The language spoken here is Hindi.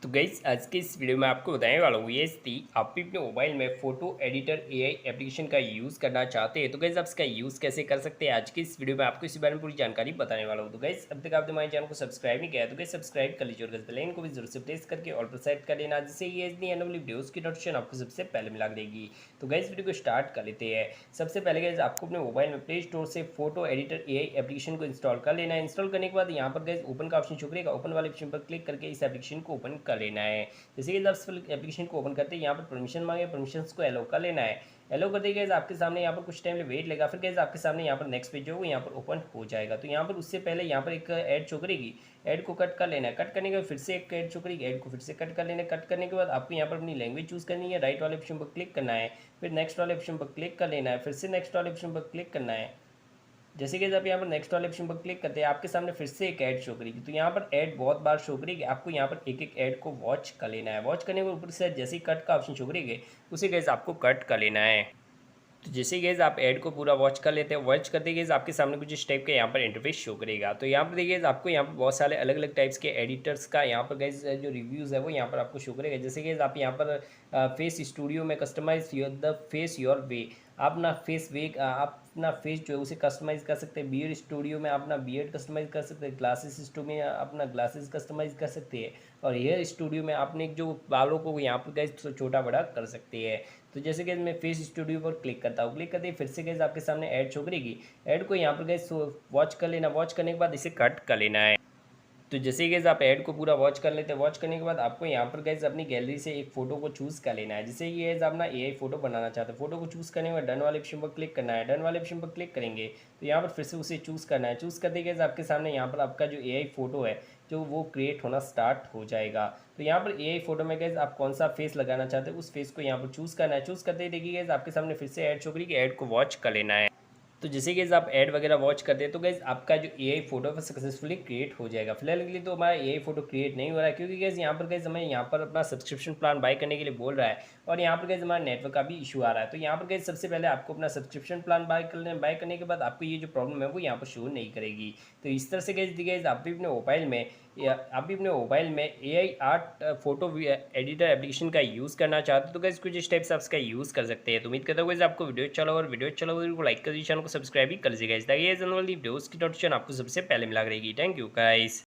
तो गाइस आज के इस वीडियो में आपको बताने वाला हूँ यदि आप भी अपने मोबाइल में फ़ोटो एडिटर एआई एप्लीकेशन का यूज़ करना चाहते हैं तो गाइस आप इसका यूज़ कैसे कर सकते हैं। आज की इस वीडियो में आपको इसी बारे में पूरी जानकारी बताने वाला हूँ। तो गाइस अब तक आपने हमारे चैनल को सब्सक्राइब नहीं किया है तो गाइस सब्सक्राइब कर लीजिए और बेल आइकन को भी जरूर से प्रेस करके ऑल पर सेट कर लेना, जिससे ये इतनी आने वाली वीडियोज़ की नोटिफिकेशन आपको सबसे पहले मिला देगी। तो गाइस वीडियो को स्टार्ट कर लेते हैं। सबसे पहले गाइस आपको अपने मोबाइल में प्ले स्टोर से फोटो एडिटर एआई एप्लीकेशन को इंस्टॉल कर लेना है। इंस्टॉल करने के बाद यहाँ पर गाइस ओपन का ऑप्शन शो करेगा, ओपन वाले ऑप्शन पर क्लिक करके इस एप्लीकेशन को ओपन कर लेना है। जैसे कि जब एप्लीकेशन को ओपन करते हैं यहाँ पर परमिशन मांगे, परमिशन को एलो कर लेना है। एलो कर देगा आपके सामने यहाँ पर कुछ टाइम वेट लेगा, फिर गैस आपके सामने यहाँ पर नेक्स्ट पेज जो है यहाँ पर ओपन हो जाएगा। तो यहाँ पर उससे पहले यहाँ पर एक ऐड शो करेगी, ऐड को कट कर लेना है। कट करने के बाद फिर से एक ऐड शो करेगी, ऐड को फिर से कट कर लेना है। कट करने के बाद आपको यहाँ पर अपनी लैंग्वेज चूज़ करनी है, राइट वाले ऑप्शन पर क्लिक करना है, फिर नेक्स्ट वाले ऑप्शन पर क्लिक कर लेना है, फिर से नेक्स्ट वाले ऑप्शन पर क्लिक करना है। जैसे कि जब यहाँ पर नेक्स्ट वाले ऑप्शन पर क्लिक करते हैं आपके सामने फिर से एक ऐड शो करेगी। तो यहाँ पर ऐड बहुत बार शो करेगी, आपको यहाँ पर एक एक ऐड को वॉच कर लेना है। वॉच करने के ऊपर से जैसे ही कट का ऑप्शन शो करेगी उसे गैस आपको कट कर लेना है। तो जैसे गैस आप ऐड को पूरा वॉच कर लेते हैं, वॉच करते गैस आपके सामने कुछ इस टाइप का यहाँ पर इंटरफेस शो करेगा। तो यहाँ पर देखिए आपको यहाँ पर बहुत सारे अलग अलग टाइप्स के एडिटर्स का यहाँ पर गैस जो रिव्यूज़ है वो यहाँ पर आपको शो करेगा। जैसे कि आप यहाँ पर फेस स्टूडियो में customise your the face your way, आप अपना फेस वे आप अपना फेस जो है उसे कस्टमाइज़ कर सकते हैं। बियर्ड स्टूडियो में अपना बियर्ड कस्टमाइज़ कर सकते हैं, ग्लासेस स्टूडियो में अपना ग्लासेस कस्टमाइज़ कर सकते हैं, और हेयर स्टूडियो में आपने जो बालों को यहाँ पर गैस छोटा बड़ा कर सकते हैं। तो जैसे कि मैं फेस स्टूडियो पर क्लिक करता हूँ, क्लिक करते ही फिर से गैस आपके सामने ऐड शो करेगी। ऐड को यहाँ पर गैस वॉच कर लेना, वॉच करने के बाद इसे कट कर लेना है। तो जैसे ही गैस आप ऐड को पूरा वॉच कर लेते हैं, वॉच करने के बाद आपको यहाँ पर गैस अपनी गैलरी से एक फोटो को चूज़ कर लेना है। जैसे ये गैस अपना एआई फोटो बनाना चाहते हैं, फोटो को चूज़ करने के बाद डन वाले ऑप्शन पर क्लिक करना है। डन वाले ऑप्शन पर क्लिक करेंगे तो यहाँ पर फिर से उसे चूज़ करना है। चूज़ करते गैस आपके सामने यहाँ पर आपका जो एआई फोटो है जो वो क्रिएट होना स्टार्ट हो जाएगा। तो यहाँ पर एआई फोटो में गैस आप कौन सा फेस लगाना चाहते हैं उस फेस को यहाँ पर चूज़ करना है। चूज़ करते ही देखिए गैस आपके सामने फिर से ऐड शो करेगी, ऐड को वॉच कर लेना है। तो जैसे कि आप ऐड वगैरह वॉच करते हैं तो गैस आपका जो एआई फोटो है सक्सेसफुली क्रिएट हो जाएगा। फिलहाल के लिए तो हमारा एआई फोटो क्रिएट नहीं हो रहा है क्योंकि गैस यहाँ पर गैस हमें यहाँ पर अपना सब्सक्रिप्शन प्लान बाय करने के लिए बोल रहा है, और यहाँ पर गैस हमारा नेटवर्क का भी इशू आ रहा है। तो यहाँ पर गैस सबसे पहले आपको अपना सब्सक्रिप्शन प्लान बाय करने के बाद आपको ये जो प्रॉब्लम है वो यहाँ पर शो नहीं करेगी। तो इस तरह से गैस गैस आप भी अपने मोबाइल में आप भी अपने मोबाइल में AI art photo editor application का यूज़ करना चाहते हो तो गैस कुछ स्टेप्स आप इसका यूज़ कर सकते हैं। तो उम्मीद करता हूँ गैस आपको वीडियो अच्छा लगा, और वीडियो अच्छा लगा तो लाइक कर दीजिए, चैनल को सब्सक्राइब भी कर लीजिएगा ताकि ये जनरली वीडियोज़ की नोटिफिकेशन आपको सबसे पहले मिला करेगी। Thank you guys.